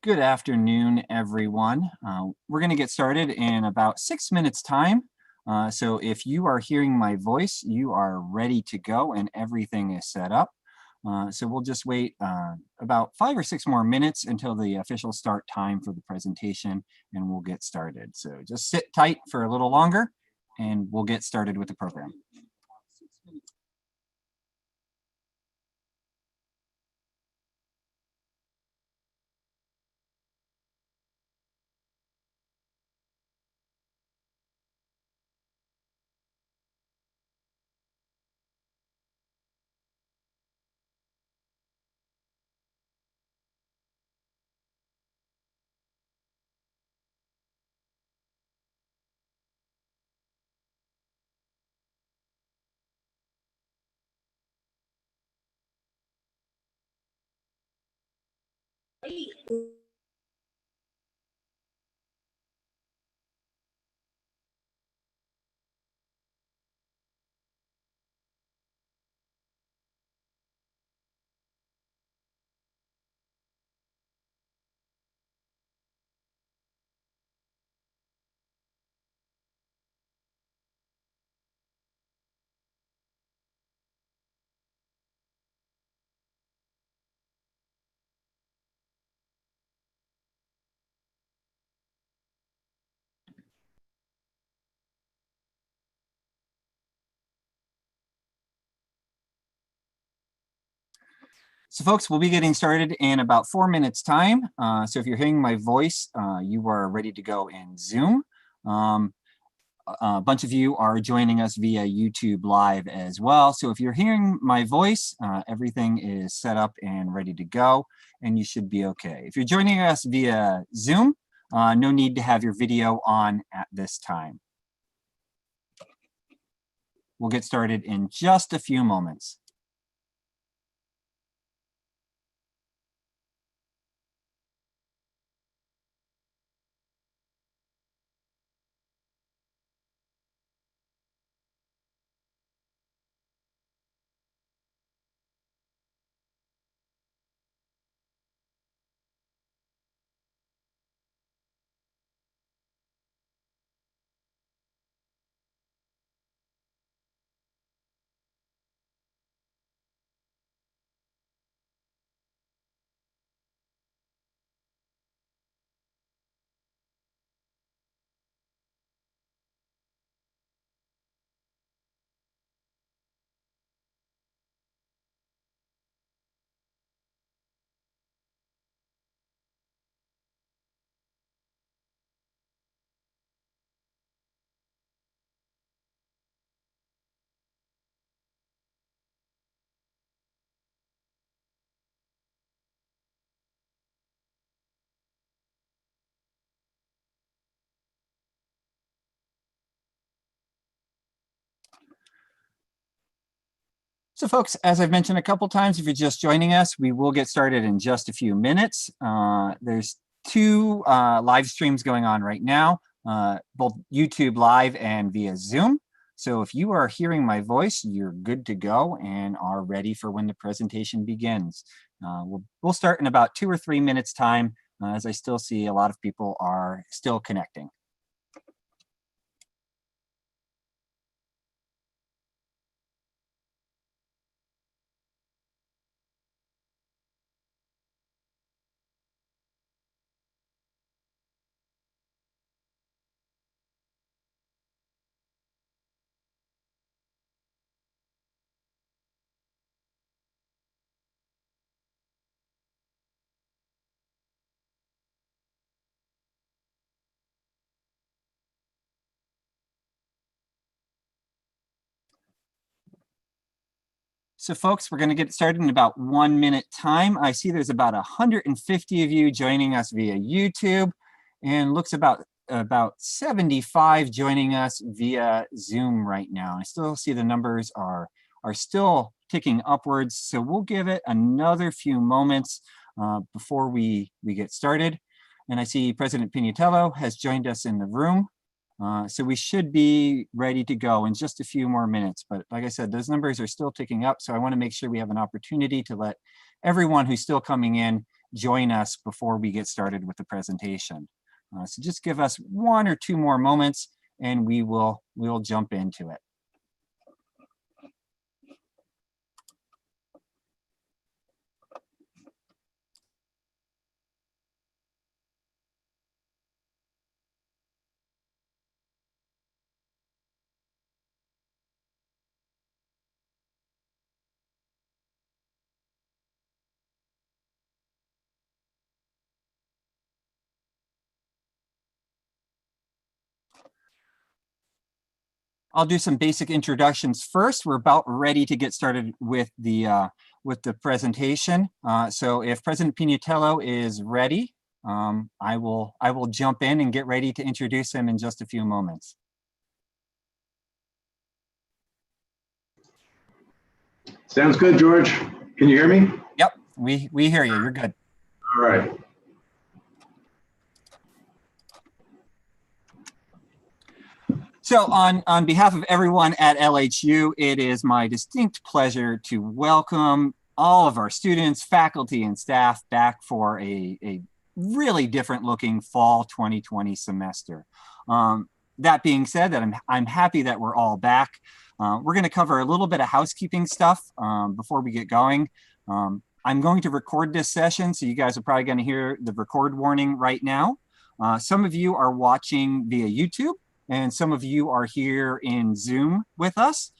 Good afternoon, everyone. We're going to get started in about 6 minutes time. So if you are hearing my voice, you are ready to go and everything is set up. So we'll just wait about 5 or 6 more minutes until the official start time for the presentation and we'll get started. So just sit tight for a little longer and we'll get started with the program. So folks, we'll be getting started in about 4 minutes time. So if you're hearing my voice, you are ready to go in Zoom. A bunch of you are joining us via YouTube Live as well. So if you're hearing my voice, everything is set up and ready to go, and you should be okay. If you're joining us via Zoom, no need to have your video on at this time. We'll get started in just a few moments. So folks, as I've mentioned a couple times, if you're just joining us, we will get started in just a few minutes. There's two live streams going on right now, both YouTube Live and via Zoom. So if you are hearing my voice, you're good to go and are ready for when the presentation begins. We'll start in about 2 or 3 minutes time, as I still see a lot of people are still connecting. So folks, we're going to get started in about 1 minute time. I see there's about 150 of you joining us via YouTube, and looks about 75 joining us via Zoom right now. I still see the numbers are still ticking upwards, so we'll give it another few moments before we get started. And I see President Pignatello has joined us in the room. So we should be ready to go in just a few more minutes. But like I said, those numbers are still ticking up. So I want to make sure we have an opportunity to let everyone who's still coming in join us before we get started with the presentation. So just give us 1 or 2 more moments and we'll jump into it. I'll do some basic introductions first. We're about ready to get started with the presentation. So if President Pignatello is ready, I will jump in and get ready to introduce him in just a few moments. Sounds good, George. Can you hear me? Yep, we hear you. You're good. All right. So on behalf of everyone at LHU, it is my distinct pleasure to welcome all of our students, faculty, and staff back for a really different looking fall 2020 semester. That being said, I'm happy that we're all back. We're going to cover a little bit of housekeeping stuff before we get going. I'm going to record this session, so you guys are probably going to hear the record warning right now. Some of you are watching via YouTube, and some of you are here in Zoom with us.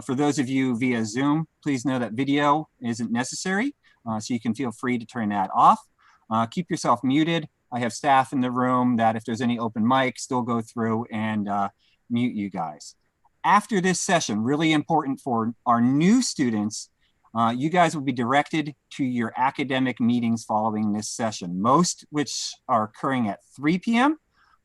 For those of you via Zoom, please know that video isn't necessary, so you can feel free to turn that off. Keep yourself muted. I have staff in the room that if there's any open mics, they'll go through and mute you guys. After this session, really important for our new students, you guys will be directed to your academic meetings following this session, most which are occurring at 3 p.m.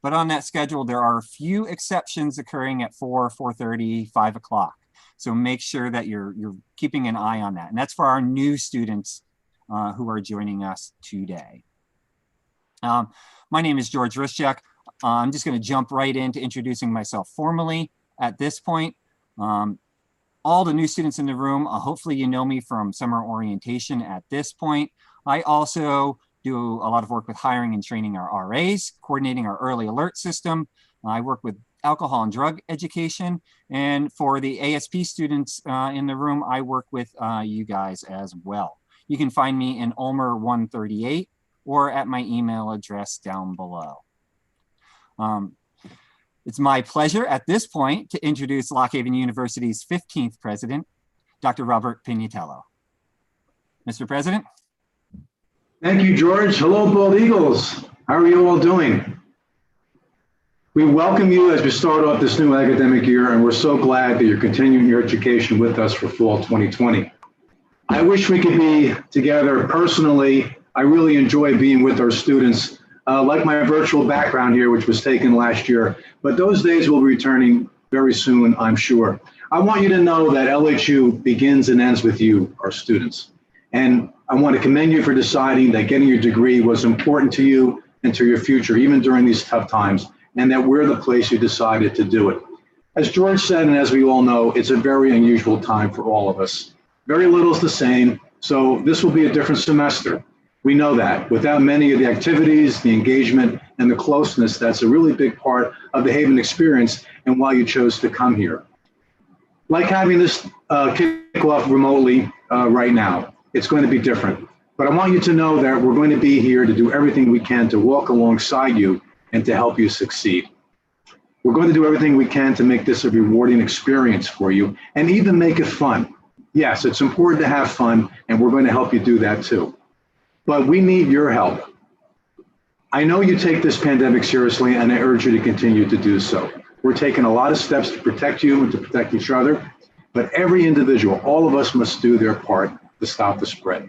But on that schedule, there are a few exceptions occurring at 4, 4:30, 5 o'clock. So make sure that you're keeping an eye on that. And that's for our new students who are joining us today. My name is George Rischak. I'm just going to jump right into introducing myself formally at this point. All the new students in the room, hopefully you know me from summer orientation at this point. I also do a lot of work with hiring and training our RAs, coordinating our early alert system. I work with alcohol and drug education. And for the ASP students in the room, I work with you guys as well. You can find me in Ulmer 138 or at my email address down below. It's my pleasure at this point to introduce Lock Haven University's 15th president, Dr. Robert Pignatello. Mr. President. Thank you, George. Hello, Bald Eagles. How are you all doing? We welcome you as we start off this new academic year, and we're so glad that you're continuing your education with us for fall 2020. I wish we could be together personally. I really enjoy being with our students, like my virtual background here, which was taken last year, but those days will be returning very soon, I'm sure. I want you to know that LHU begins and ends with you, our students. And I want to commend you for deciding that getting your degree was important to you and to your future, even during these tough times, and that we're the place you decided to do it. As George said, and as we all know, it's a very unusual time for all of us. Very little is the same, so this will be a different semester. We know that. Without many of the activities, the engagement, and the closeness, that's a really big part of the Haven experience and why you chose to come here. Like having this kickoff remotely right now, it's going to be different. But I want you to know that we're going to be here to do everything we can to walk alongside you and to help you succeed. We're going to do everything we can to make this a rewarding experience for you and even make it fun. Yes, it's important to have fun, and we're going to help you do that too. But we need your help. I know you take this pandemic seriously, and I urge you to continue to do so. We're taking a lot of steps to protect you and to protect each other, but every individual, all of us must do their part to stop the spread.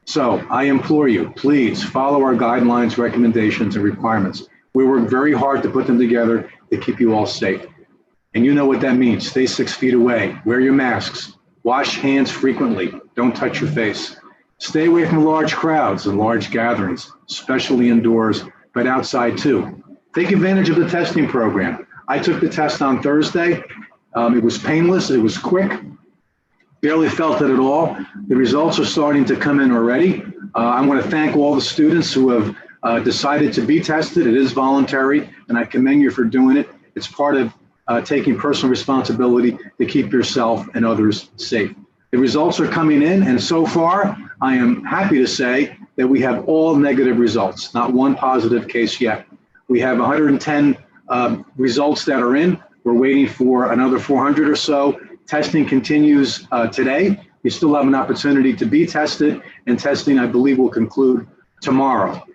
So I implore you, please follow our guidelines, recommendations, and requirements. We work very hard to put them together to keep you all safe. And you know what that means. Stay 6 feet away, wear your masks, wash hands frequently, don't touch your face. Stay away from large crowds and large gatherings, especially indoors, but outside too. Take advantage of the testing program. I took the test on Thursday. It was painless, it was quick. barely felt it at all. The results are starting to come in already. I want to thank all the students who have decided to be tested. It is voluntary, and I commend you for doing it. It's part of taking personal responsibility to keep yourself and others safe. The results are coming in, and so far, I am happy to say that we have all negative results, not one positive case yet. We have 110 results that are in. We're waiting for another 400 or so. Testing continues today. You still have an opportunity to be tested, and testing, I believe, will conclude tomorrow.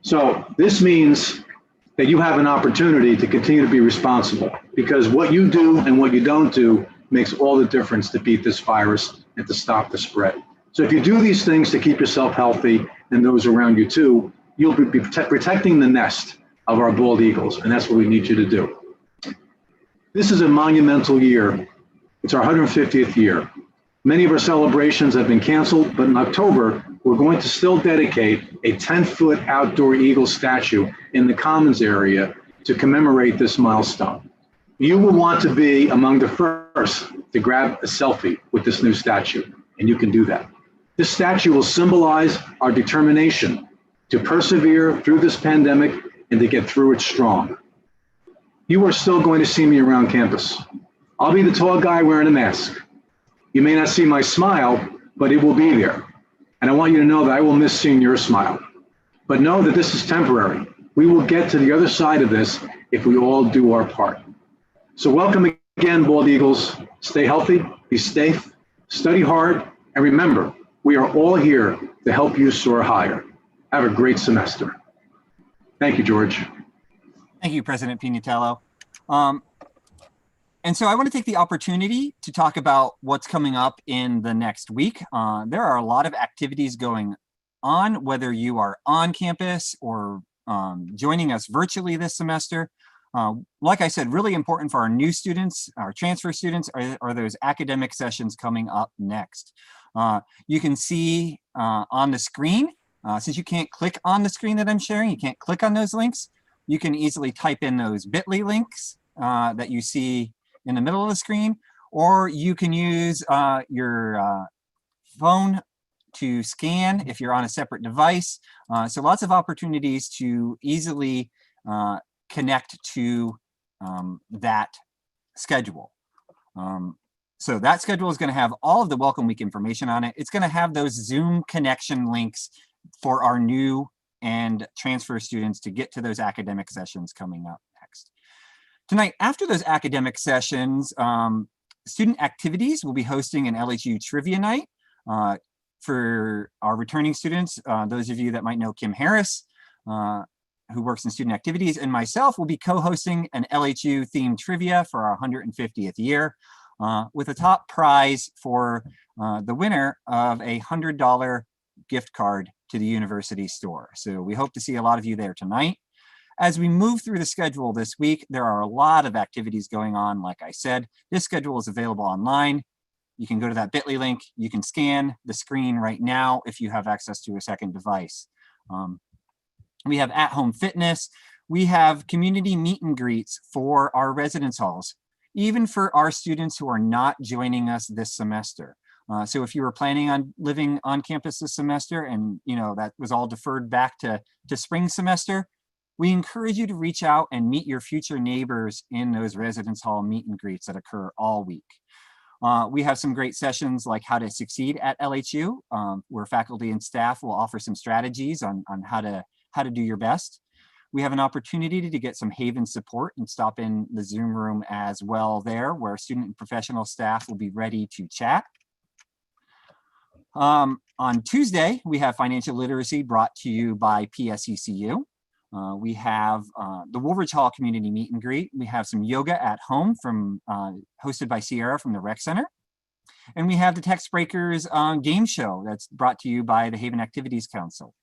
So this means that you have an opportunity to continue to be responsible, because what you do and what you don't do makes all the difference to beat this virus and to stop the spread. So if you do these things to keep yourself healthy and those around you too, you'll be protecting the nest of our bald eagles, and that's what we need you to do. This is a monumental year. It's our 150th year. Many of our celebrations have been canceled, but in October, we're going to still dedicate a 10-foot outdoor eagle statue in the Commons area to commemorate this milestone. You will want to be among the first to grab a selfie with this new statue, and you can do that. This statue will symbolize our determination to persevere through this pandemic and to get through it strong. You are still going to see me around campus. I'll be the tall guy wearing a mask. You may not see my smile, but it will be there. And I want you to know that I will miss seeing your smile. But know that this is temporary. We will get to the other side of this if we all do our part. So welcome again, Bald Eagles. Stay healthy, be safe, study hard, and remember, we are all here to help you soar higher. Have a great semester. Thank you, George. Thank you, President Pignatello. And so I want to take the opportunity to talk about what's coming up in the next week. There are a lot of activities going on, whether you are on campus or joining us virtually this semester. Like I said, really important for our new students, our transfer students, are those academic sessions coming up next. You can see on the screen, since you can't click on the screen that I'm sharing, you can't click on those links, you can easily type in those bit.ly links that you see in the middle of the screen, or you can use your phone to scan if you're on a separate device. So lots of opportunities to easily connect to that schedule. So that schedule is going to have all of the Welcome Week information on it. It's going to have those Zoom connection links for our new and transfer students to get to those academic sessions coming up next. Tonight, after those academic sessions, student activities will be hosting an LHU trivia night for our returning students. Those of you that might know Kim Harris, who works in student activities, and myself will be co-hosting an LHU themed trivia for our 150th year with a top prize for the winner of a $100 gift card to the university store. So we hope to see a lot of you there tonight. As we move through the schedule this week, there are a lot of activities going on. Like I said, this schedule is available online. You can go to that bit.ly link. You can scan the screen right now if you have access to a second device. We have at-home fitness. We have community meet and greets for our residence halls, even for our students who are not joining us this semester. So if you were planning on living on campus this semester and that was all deferred back to spring semester, we encourage you to reach out and meet your future neighbors in those residence hall meet and greets that occur all week. We have some great sessions like how to succeed at LHU, where faculty and staff will offer some strategies on how to do your best. We have an opportunity to get some Haven support and stop in the Zoom room as well there, where student and professional staff will be ready to chat. On Tuesday, we have financial literacy brought to you by PSECU. We have the Woolridge Hall Community Meet and Greet. We have some yoga at home hosted by Sierra from the Rec Center. And we have the Text Breakers game show that's brought to you by the Haven Activities Council.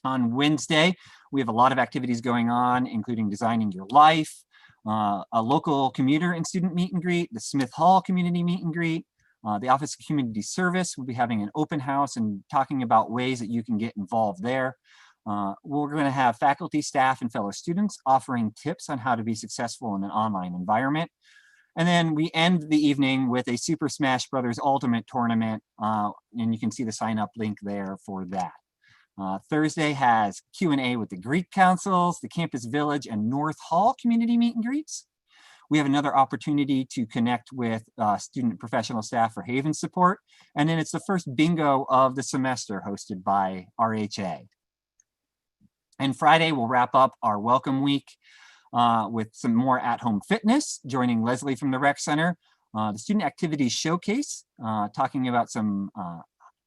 On Wednesday, we have a lot of activities going on, including Designing Your Life, a local commuter and student meet and greet, the Smith Hall Community Meet and Greet, the Office of Community Service will be having an open house and talking about ways that you can get involved there. We're going to have faculty, staff, and fellow students offering tips on how to be successful in an online environment. And then we end the evening with a Super Smash Brothers Ultimate Tournament, and you can see the sign up link there for that. Thursday has Q&A with the Greek Councils, the Campus Village, and North Hall community meet and greets. We have another opportunity to connect with student professional staff for Haven support. And then it's the first bingo of the semester hosted by RHA. And Friday, we'll wrap up our welcome week with some more at-home fitness, joining Leslie from the Rec Center, the Student Activities Showcase, talking about some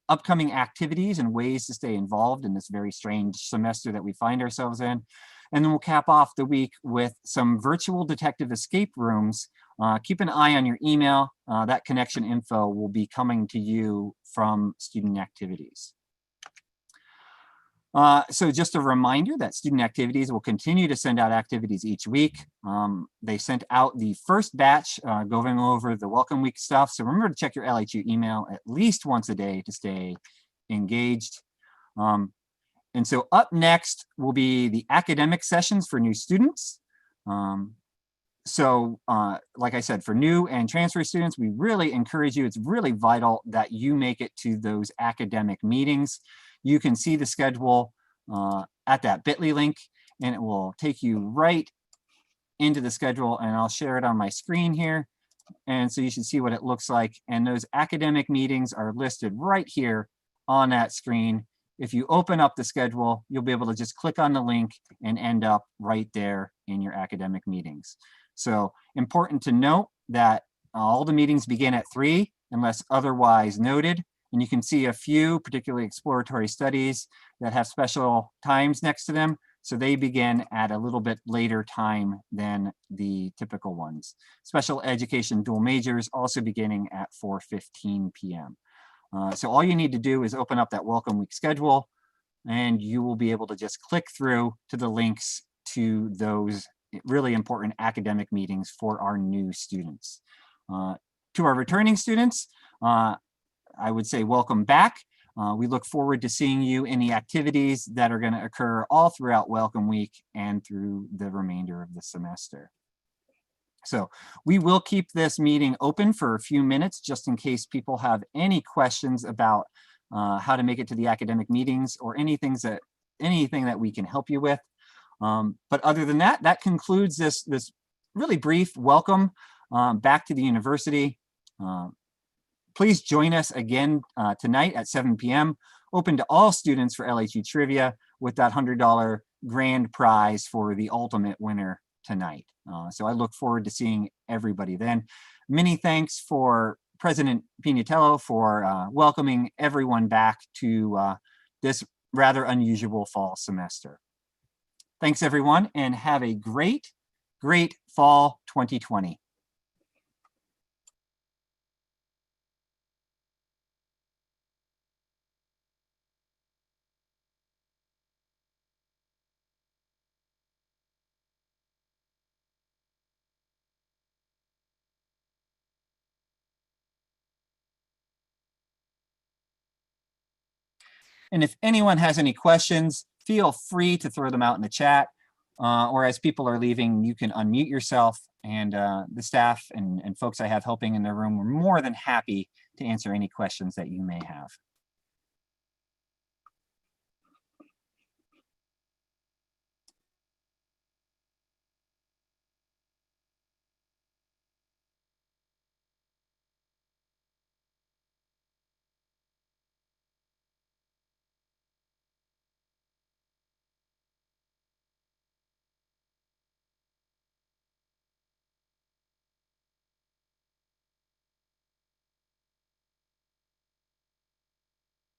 upcoming activities and ways to stay involved in this very strange semester that we find ourselves in. And then we'll cap off the week with some virtual detective escape rooms. Keep an eye on your email. That connection info will be coming to you from Student Activities. So just a reminder that Student Activities will continue to send out activities each week. They sent out the first batch going over the Welcome Week stuff. So remember to check your LHU email at least once a day to stay engaged. And so up next will be the academic sessions for new students. So like I said, for new and transfer students, we really encourage you. It's really vital that you make it to those academic meetings. You can see the schedule at that bit.ly link, and it will take you right into the schedule, and I'll share it on my screen here. And so you should see what it looks like. And those academic meetings are listed right here on that screen. If you open up the schedule, you'll be able to just click on the link and end up right there in your academic meetings. So important to note that all the meetings begin at 3 unless otherwise noted. And you can see a few, particularly exploratory studies, that have special times next to them. So they begin at a little bit later time than the typical ones. Special education dual majors also beginning at 4:15 p.m. So all you need to do is open up that Welcome Week schedule, and you will be able to just click through to the links to those really important academic meetings for our new students. To our returning students, I would say welcome back. We look forward to seeing you in the activities that are going to occur all throughout Welcome Week and through the remainder of the semester. So we will keep this meeting open for a few minutes just in case people have any questions about how to make it to the academic meetings or anything that we can help you with. But other than that, that concludes this really brief welcome back to the university. Please join us again tonight at 7 p.m. Open to all students for LHU Trivia with that $100 grand prize for the ultimate winner tonight. So I look forward to seeing everybody then. Many thanks for President Pignatello for welcoming everyone back to this rather unusual fall semester. Thanks everyone, and have a great fall 2020. And if anyone has any questions, feel free to throw them out in the chat, or as people are leaving, you can unmute yourself, and the staff and folks I have helping in the room are more than happy to answer any questions that you may have.